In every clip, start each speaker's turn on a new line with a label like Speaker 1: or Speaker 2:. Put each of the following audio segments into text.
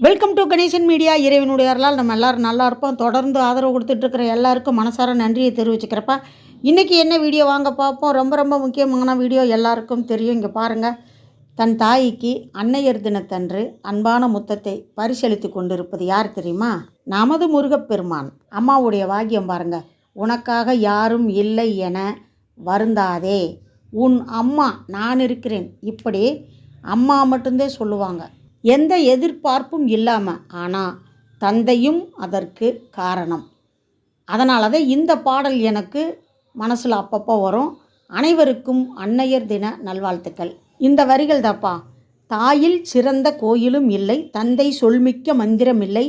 Speaker 1: Welcome to Ganesan media. இறைவனுடைய அருளால் நம்ம எல்லோரும் நல்லா இருப்போம். தொடர்ந்து ஆதரவு கொடுத்துட்ருக்கிற எல்லாருக்கும் மனசார நன்றியை தெரிவிச்சுக்கிறப்ப இன்றைக்கி என்ன வீடியோ வாங்க பார்ப்போம். ரொம்ப முக்கியமான வீடியோ, எல்லாருக்கும் தெரியும். இங்கே பாருங்கள், தன் தாய்க்கு அன்னையர் தினத்தன்று அன்பான முத்தத்தை பரிசளித்து கொண்டிருப்பது யார் தெரியுமா? நமது முருகப்பெருமான். அம்மாவுடைய வாக்கியம் பாருங்கள். உனக்காக யாரும் இல்லை என வருந்தாதே, உன் அம்மா நான் இருக்கிறேன். இப்படி அம்மா மட்டும்தான் சொல்லுவாங்க, எந்த எதிர்பார்ப்பும் இல்லாமல். ஆனால் தந்தையும் அதற்கு காரணம். அதனால தான் இந்த பாடல் எனக்கு மனசில் அப்பப்போ வரும். அனைவருக்கும் அன்னையர் தின நல்வாழ்த்துக்கள். இந்த வரிகள் தாப்பா. தாயில் சிறந்த கோயிலும் இல்லை, தந்தை சொல்மிக்க மந்திரம் இல்லை,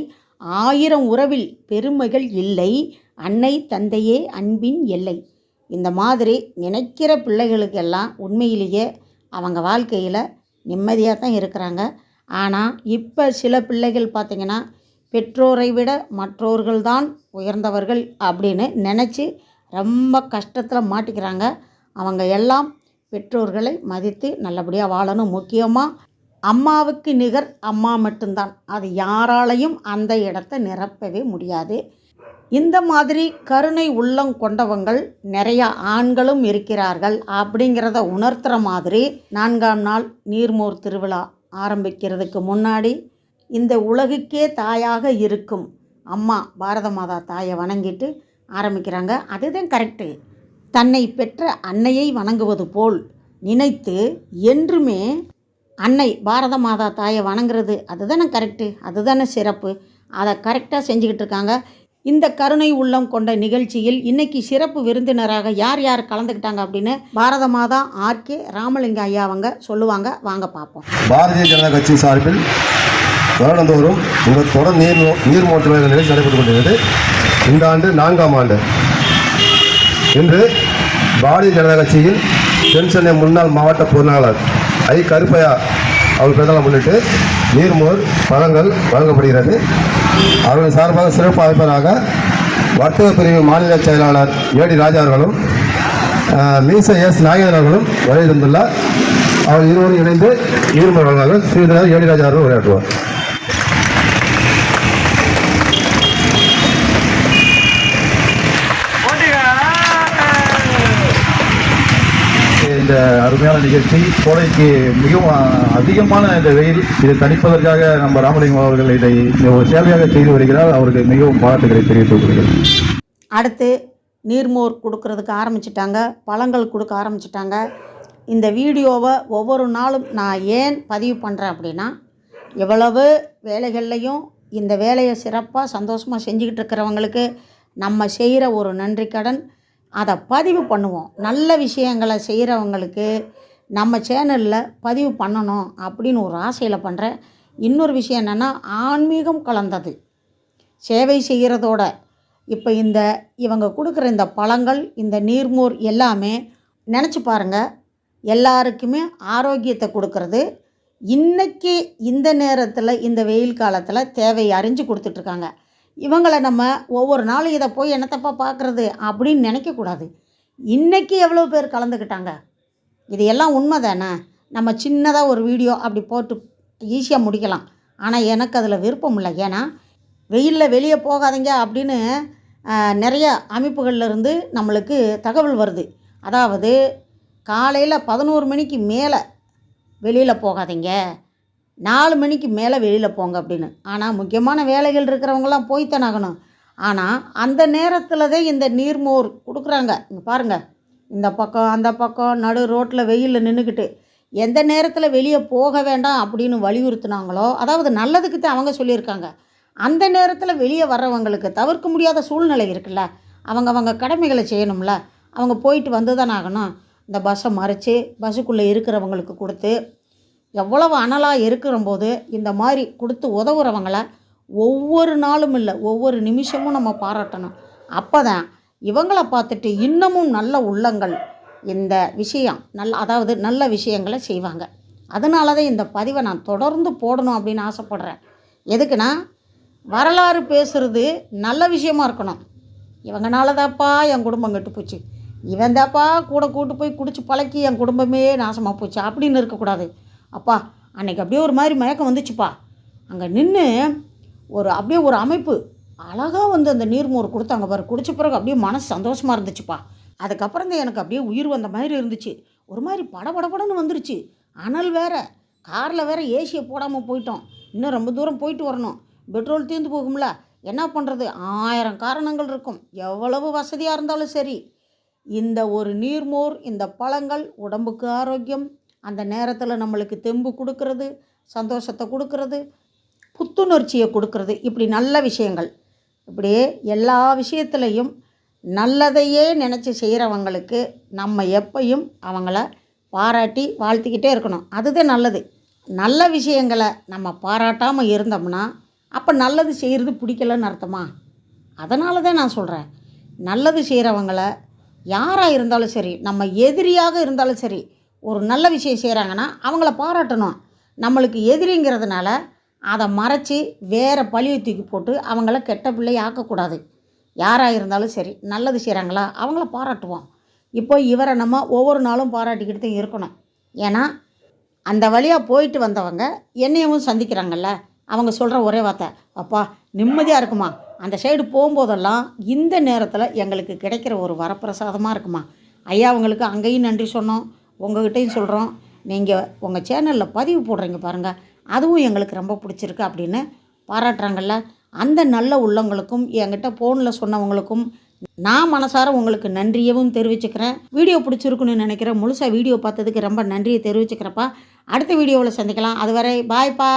Speaker 1: 1000 உறவில் பெருமைகள் இல்லை, அன்னை தந்தையே அன்பின் எல்லை. இந்த மாதிரி நினைக்கிற பிள்ளைகளுக்கெல்லாம் உண்மையிலேயே அவங்க வாழ்க்கையில் நிம்மதியாக தான் இருக்கிறாங்க. ஆனால் இப்போ சில பிள்ளைகள் பார்த்திங்கன்னா, பெற்றோரை விட மற்றோர்கள்தான் உயர்ந்தவர்கள் அப்படின்னு நினச்சி ரொம்ப கஷ்டத்தில் மாட்டிக்கிறாங்க. அவங்க எல்லாம் பெற்றோர்களை மதித்து நல்லபடியாக வாழணும். முக்கியமாக அம்மாவுக்கு நிகர் அம்மா மட்டும்தான். அது யாராலையும் அந்த இடத்த நிரப்பவே முடியாது. இந்த மாதிரி கருணை உள்ளம் கொண்டவங்கள் நிறையா ஆண்களும் இருக்கிறார்கள் அப்படிங்கிறத உணர்த்துகிற மாதிரி 4ஆம் நாள் நீர்மோர் திருவிழா ஆரம்பிக்கிறதுக்கு முன்னாடி இந்த உலகுக்கே தாயாக இருக்கும் அம்மா பாரத மாதா தாயை வணங்கிட்டு ஆரம்பிக்கிறாங்க. அதுதான் கரெக்டு. தன்னை பெற்ற அன்னையை வணங்குவது போல் நினைத்து என்றுமே அன்னை பாரத மாதா தாயை வணங்குறது அதுதானே கரெக்டு, அதுதானே சிறப்பு. அதை கரெக்டாக செஞ்சுக்கிட்டு இருக்காங்க. இந்த கருணை உள்ளம் கொண்ட நிகழ்ச்சியில் இன்றைக்கி சிறப்பு விருந்தினராக யார் கலந்துக்கிட்டாங்க அப்படின்னு பாரத மாதா ஆர்கே ராமலிங்க ஐயா அவங்க சொல்லுவாங்க. வாங்க பார்ப்போம்.
Speaker 2: பாரதிய ஜனதா கட்சி சார்பில் வருடந்தோறும் இந்த தொடர் நீர்மோற்று நிகழ்ச்சி நடைபெற்றுக் கொண்டிருக்கிறது. இந்த ஆண்டு 4ஆம் ஆண்டு. இன்று பாரதிய ஜனதா கட்சியின் தென் சென்னை முன்னாள் மாவட்ட பொருளாளர் ஐ கருப்பையா அவர் பிறந்தநாளை முன்னிட்டு நீர்மோர் பழங்கள் வழங்கப்படுகிறது. அவர்கள் சார்பாக சிறப்பு அழைப்பதாக வர்த்தக பிரிவு மாநில செயலாளர் ஏடி ராஜா அவர்களும் மீச எஸ் நாகேந்திரன் அவர்களும் வருகை தந்துள்ளார். அவர் இருவரும் இணைந்து நீர்மோர் வழங்குவார்கள். ஸ்ரீதர் ஏடி ராஜா அவர்கள் உரையாற்றுவார்.
Speaker 3: இந்த அருமையான நிகழ்ச்சி கோடைக்கு மிகவும் அதிகமான இந்த வெயில் இதை தணிப்பதற்காக நம்ம ராமலிங்கம் அவர்கள் இதை ஒரு சேவையாக செய்து வருகிறார். அவருக்கு மிகவும் பாராட்டுகளை தெரிவித்துக் கொள்கிறேன்.
Speaker 1: அடுத்து நீர்மோர் கொடுக்கறதுக்கு ஆரம்பிச்சிட்டாங்க, பழங்கள் கொடுக்க ஆரம்பிச்சிட்டாங்க. இந்த வீடியோவை ஒவ்வொரு நாளும் நான் ஏன் பதிவு பண்ணுறேன் அப்படின்னா, எவ்வளவு வேலைகள்லையும் இந்த வேலையை சிறப்பாக சந்தோஷமாக செஞ்சுக்கிட்டு இருக்கிறவங்களுக்கு நம்ம செய்கிற ஒரு நன்றி கடன். அதை பதிவு பண்ணுவோம். நல்ல விஷயங்களை செய்கிறவங்களுக்கு நம்ம சேனலில் பதிவு பண்ணணும் அப்படின்னு ஒரு ஆசையில் பண்ணுறேன். இன்னொரு விஷயம் என்னென்னா, ஆன்மீகம் கலந்தது சேவை செய்கிறதோட இப்போ இவங்க கொடுக்குற இந்த பழங்கள், இந்த நீர்மோர் எல்லாமே நினச்சி பாருங்கள், எல்லாருக்குமே ஆரோக்கியத்தை கொடுக்கறது. இன்றைக்கி இந்த நேரத்தில் இந்த வெயில் காலத்தில் தேவை அறிஞ்சு கொடுத்துட்ருக்காங்க. இவங்களை நம்ம ஒவ்வொரு நாளும் இதை போய் என்னத்தப்பா பார்க்குறது அப்படின்னு நினைக்கக்கூடாது. இன்றைக்கி எவ்வளோ பேர் கலந்துக்கிட்டாங்க, இது எல்லாம் உண்மை தானே. நம்ம சின்னதாக ஒரு வீடியோ அப்படி போட்டு ஈஸியாக முடிக்கலாம். ஆனால் எனக்கு அதில் விருப்பம் இல்லை. ஏன்னா வெயிலில் வெளியே போகாதீங்க அப்படின்னு நிறைய அமைப்புகள்லேருந்து நம்மளுக்கு தகவல் வருது. அதாவது காலையில் 11 மணிக்கு மேலே வெளியில் போகாதீங்க, 4 மணிக்கு மேலே வெளியில் போங்க அப்படின்னு. ஆனால் முக்கியமான வேலைகள் இருக்கிறவங்களாம் போய்த்தான் ஆகணும். ஆனால் அந்த நேரத்தில் தான் இந்த நீர்மோர் கொடுக்குறாங்க. இங்கே பாருங்கள், இந்த பக்கம் அந்த பக்கம் நடு ரோட்டில் வெயிலில் நின்றுக்கிட்டு எந்த நேரத்தில் வெளியே போக வேண்டாம் அப்படின்னு வலியுறுத்தினாங்களோ, அதாவது நல்லதுக்கு தான் அவங்க சொல்லியிருக்காங்க. அந்த நேரத்தில் வெளியே வர்றவங்களுக்கு தவிர்க்க முடியாத சூழ்நிலை இருக்குல்ல, அவங்க கடமைகளை செய்யணும்ல. அவங்க போயிட்டு வந்து தான் ஆகணும். இந்த பஸ்ஸை மறைச்சி பஸ்ஸுக்குள்ளே இருக்கிறவங்களுக்கு கொடுத்து, எவ்வளவு அனலாக இருக்கிறம்போது இந்த மாதிரி கொடுத்து உதவுறவங்கள ஒவ்வொரு நாளும் இல்லை, ஒவ்வொரு நிமிஷமும் நம்ம பாராட்டணும். அப்போ தான் இவங்கள பார்த்துட்டு இன்னமும் நல்ல உள்ளங்கள் இந்த விஷயம் அதாவது நல்ல விஷயங்களை செய்வாங்க. அதனால தான் இந்த பதிவை நான் தொடர்ந்து போடணும் அப்படின்னு ஆசைப்பட்றேன். எதுக்குன்னா, வரலாறு பேசுகிறது நல்ல விஷயமா இருக்கணும். இவங்கனால தாப்பா என் குடும்பம் கெட்டு போச்சு, இவன் தாப்பா கூட கூட்டு போய் குடிச்சு பழக்கி என் குடும்பமே நாசமாக போச்சு அப்படின்னு இருக்கக்கூடாது. அப்பா அன்றைக்கி அப்படியே ஒரு மாதிரி மயக்கம் வந்துச்சுப்பா, அங்கே நின்று அப்படியே ஒரு அமைப்பு அழகாக வந்து அந்த நீர்மோர் கொடுத்தாங்க பாரு. குடித்த பிறகு அப்படியே மனசு சந்தோஷமாக இருந்துச்சுப்பா. அதுக்கப்புறம் தான் எனக்கு அப்படியே உயிர் வந்த மாதிரி இருந்துச்சு. ஒரு மாதிரி படபடன்னு வந்துருச்சு. அனல் வேறு, காரில் வேறு ஏசியை போடாமல் போயிட்டோம். இன்னும் ரொம்ப தூரம் போயிட்டு வரணும். பெட்ரோல் தீர்ந்து போகும்ல, என்ன பண்ணுறது? 1000 காரணங்கள் இருக்கும். எவ்வளவு வசதியாக இருந்தாலும் சரி, இந்த ஒரு நீர்மோர், இந்த பழங்கள் உடம்புக்கு ஆரோக்கியம், அந்த நேரத்தில் நம்மளுக்கு தெம்பு கொடுக்கறது, சந்தோஷத்தை கொடுக்கறது, புத்துணர்ச்சியை கொடுக்கறது, இப்படி நல்ல விஷயங்கள். இப்படியே எல்லா விஷயத்துலையும் நல்லதையே நினச்சி செய்கிறவங்களுக்கு நம்ம எப்பையும் அவங்கள பாராட்டி வாழ்த்திக்கிட்டே இருக்கணும். அதுதான் நல்லது. நல்ல விஷயங்களை நம்ம பாராட்டாமல் இருந்தோம்னா அப்போ நல்லது செய்கிறது பிடிக்கலன்னு அர்த்தமா? அதனால தான் நான் சொல்கிறேன், நல்லது செய்கிறவங்கள யாராக இருந்தாலும் சரி, நம்ம எதிரியாக இருந்தாலும் சரி, ஒரு நல்ல விஷயம் செய்கிறாங்கன்னா அவங்கள பாராட்டணும். நம்மளுக்கு எதிரிங்கிறதுனால அதை மறைச்சி வேறு பழியை தூக்கி போட்டு அவங்கள கெட்ட பிள்ளையை ஆக்கக்கூடாது. யாராக இருந்தாலும் சரி, நல்லது செய்கிறாங்களா அவங்கள பாராட்டுவோம். இப்போ இவரை நம்ம ஒவ்வொரு நாளும் பாராட்டிக்கிட்டு தான் இருக்கணும். ஏன்னா அந்த வழியாக போயிட்டு வந்தவங்க என்னையவும் சந்திக்கிறாங்கல்ல, அவங்க சொல்கிற ஒரே வார்த்தை, அப்பா நிம்மதியாக இருக்குமா, அந்த சைடு போகும்போதெல்லாம் இந்த நேரத்தில் எங்களுக்கு கிடைக்கிற ஒரு வரப்பிரசாதமாக இருக்குமா. ஐயா அவங்களுக்கு அங்கேயும் நன்றி சொன்னோம், உங்கள்கிட்டையும் சொல்கிறோம். நீங்கள் உங்கள் சேனலில் பதிவு போடுறீங்க பாருங்கள், அதுவும் எங்களுக்கு ரொம்ப பிடிச்சிருக்கு அப்படின்னு பாராட்டுறாங்கல்ல. அந்த நல்ல உள்ளங்களுக்கும் என்கிட்ட ஃபோனில் சொன்னவங்களுக்கும் நான் மனசார உங்களுக்கு நன்றியவும் தெரிவிச்சுக்கிறேன். வீடியோ பிடிச்சிருக்குன்னு நினைக்கிறேன். முழுசாக வீடியோ பார்த்ததுக்கு ரொம்ப நன்றியை தெரிவிச்சுக்கிறப்பா. அடுத்த வீடியோவில் சந்திக்கலாம். அதுவரை பாய்ப்பா.